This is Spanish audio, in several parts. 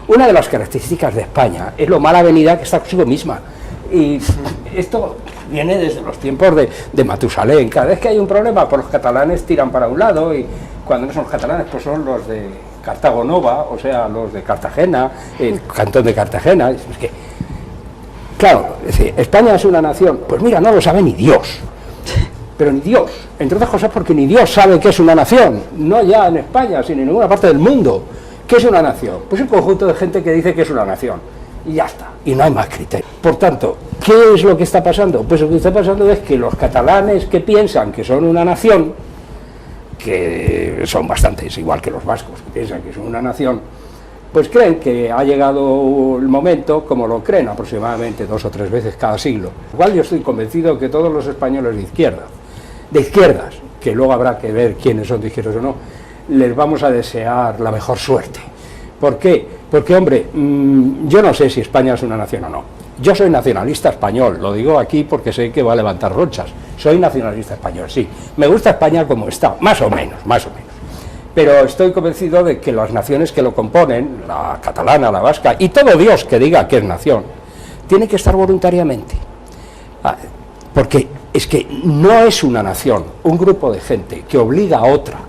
Una de las características de España es lo mal avenida que está consigo misma. Y esto viene desde los tiempos de Matusalén. Cada vez que hay un problema, pues los catalanes tiran para un lado, y cuando no son los catalanes, pues son los de Cartago Nova, o sea, los de Cartagena, el cantón de Cartagena. Es que, claro, es decir, España es una nación, pues mira, no lo sabe ni Dios. Pero ni Dios, entre otras cosas porque ni Dios sabe qué es una nación, no ya en España, sino en ninguna parte del mundo. ¿Qué es una nación? Pues un conjunto de gente que dice que es una nación, y ya está, y no hay más criterio. Por tanto, ¿qué es lo que está pasando? Pues lo que está pasando es que los catalanes que piensan que son una nación, que son bastantes, igual que los vascos que piensan que son una nación, pues creen que ha llegado el momento, como lo creen aproximadamente 2 o 3 veces cada siglo. Igual yo estoy convencido que todos los españoles de izquierdas, que luego habrá que ver quiénes son de izquierdas o no, les vamos a desear la mejor suerte. ¿Por qué? Porque, hombre, yo no sé si España es una nación o no. Yo soy nacionalista español, lo digo aquí porque sé que va a levantar rochas. Soy nacionalista español, sí. Me gusta España como está, más o menos. Pero estoy convencido de que las naciones que lo componen, la catalana, la vasca, y todo Dios que diga que es nación, tiene que estar voluntariamente. Porque es que no es una nación, un grupo de gente que obliga a otra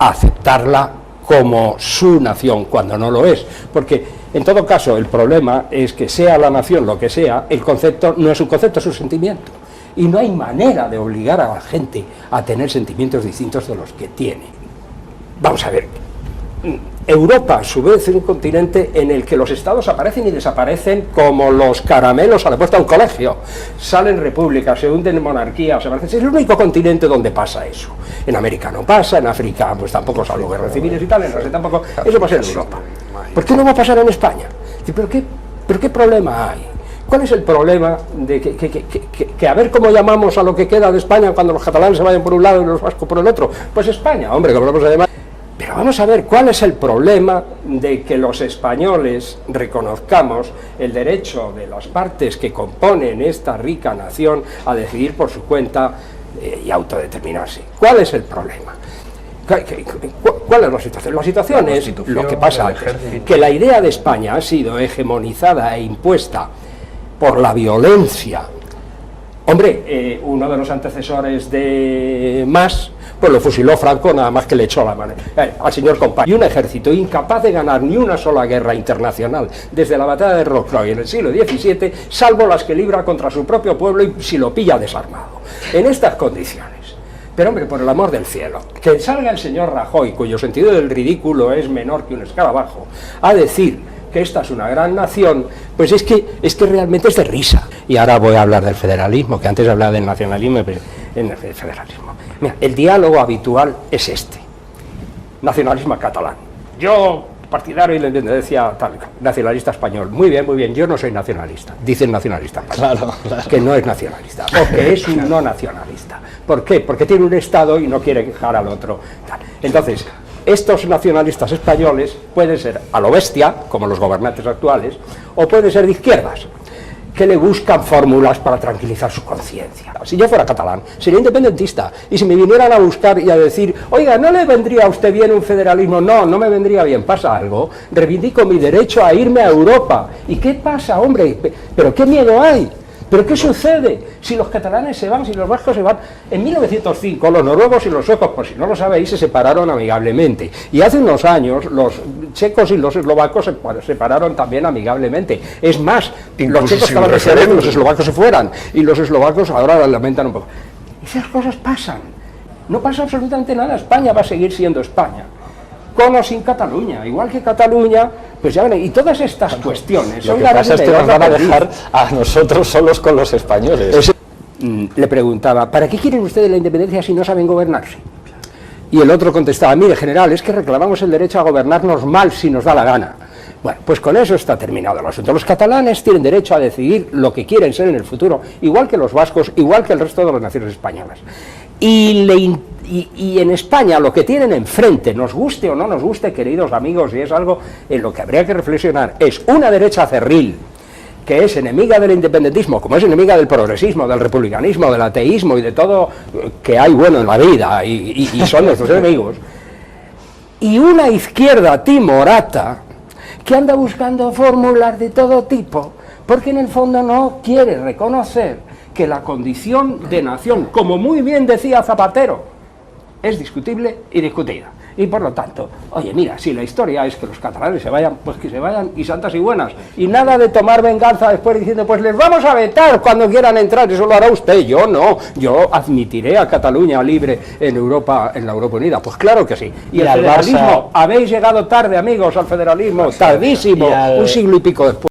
a aceptarla como su nación, cuando no lo es. Porque, en todo caso, el problema es que sea la nación lo que sea, el concepto no es un concepto, es un sentimiento. Y no hay manera de obligar a la gente a tener sentimientos distintos de los que tiene. Vamos a ver, Europa, a su vez, es un continente en el que los estados aparecen y desaparecen como los caramelos a la puerta de un colegio. Salen repúblicas, se hunden monarquías, es el único continente donde pasa eso. En América no pasa, en África pues tampoco, salvo guerras civiles y tal, en Asia tampoco, eso pasa en Europa. ¿Por qué no va a pasar en España? ¿Pero qué problema hay? ¿Cuál es el problema de que a ver cómo llamamos a lo que queda de España cuando los catalanes se vayan por un lado y los vascos por el otro? Pues España, hombre, que vamos a llamar. Pero vamos a ver cuál es el problema de que los españoles reconozcamos el derecho de las partes que componen esta rica nación a decidir por su cuenta y autodeterminarse. ¿Cuál es el problema? ¿Cuál es la situación? La situación es lo que pasa antes, que la idea de España ha sido hegemonizada e impuesta por la violencia. Hombre, uno de los antecesores de Mas, pues lo fusiló Franco, nada más que le echó la mano al señor Companys. Y un ejército incapaz de ganar ni una sola guerra internacional desde la batalla de Rocroi en el siglo XVII, salvo las que libra contra su propio pueblo y si lo pilla desarmado. En estas condiciones. Pero hombre, por el amor del cielo, que salga el señor Rajoy, cuyo sentido del ridículo es menor que un escarabajo, a decir que esta es una gran nación, pues es que realmente es de risa. Y ahora voy a hablar del federalismo, que antes hablaba del nacionalismo, pero en el federalismo. Mira, el diálogo habitual es este: nacionalismo catalán. Yo, partidario y la independencia tal, nacionalista español. Muy bien, yo no soy nacionalista. Dicen nacionalista español, claro. Que no es nacionalista, o que es un no nacionalista. ¿Por qué? Porque tiene un Estado y no quiere quejar al otro. Entonces, estos nacionalistas españoles pueden ser a lo bestia, como los gobernantes actuales, o pueden ser de izquierdas, que le buscan fórmulas para tranquilizar su conciencia. Si yo fuera catalán, sería independentista, y si me vinieran a buscar y a decir, oiga, ¿no le vendría a usted bien un federalismo? No me vendría bien. ¿Pasa algo? Reivindico mi derecho a irme a Europa. ¿Y qué pasa, hombre? ¿Pero qué miedo hay? ¿Pero qué sucede si los catalanes se van, si los vascos se van? En 1905 los noruegos y los suecos, por si no lo sabéis, se separaron amigablemente. Y hace unos años los checos y los eslovacos se separaron también amigablemente. Es más, los checos estaban deseando que los eslovacos se fueran, y los eslovacos ahora lamentan un poco. Esas cosas pasan. No pasa absolutamente nada. España va a seguir siendo España, con o sin Cataluña, igual que Cataluña, pues ya ven, y todas estas cuestiones son ganas de nos van a dejar a nosotros solos con los españoles. Le preguntaba, ¿para qué quieren ustedes la independencia si no saben gobernarse? Y el otro contestaba, mire, general, es que reclamamos el derecho a gobernarnos mal si nos da la gana. Bueno, pues con eso está terminado el asunto. Los catalanes tienen derecho a decidir lo que quieren ser en el futuro, igual que los vascos, igual que el resto de las naciones españolas. Y en España lo que tienen enfrente, nos guste o no nos guste, queridos amigos, y es algo en lo que habría que reflexionar, es una derecha cerril, que es enemiga del independentismo, como es enemiga del progresismo, del republicanismo, del ateísmo y de todo que hay bueno en la vida, y son nuestros enemigos, y una izquierda timorata, que anda buscando fórmulas de todo tipo, porque en el fondo no quiere reconocer que la condición de nación, como muy bien decía Zapatero, es discutible y discutida. Y por lo tanto, oye, mira, si la historia es que los catalanes se vayan, pues que se vayan y santas y buenas. Y nada de tomar venganza después diciendo, pues les vamos a vetar cuando quieran entrar, eso lo hará usted, yo no. Yo admitiré a Cataluña libre en Europa, en la Europa Unida. Pues claro que sí. Y el federalismo, habéis llegado tarde, amigos, al federalismo, tardísimo, un siglo y pico después.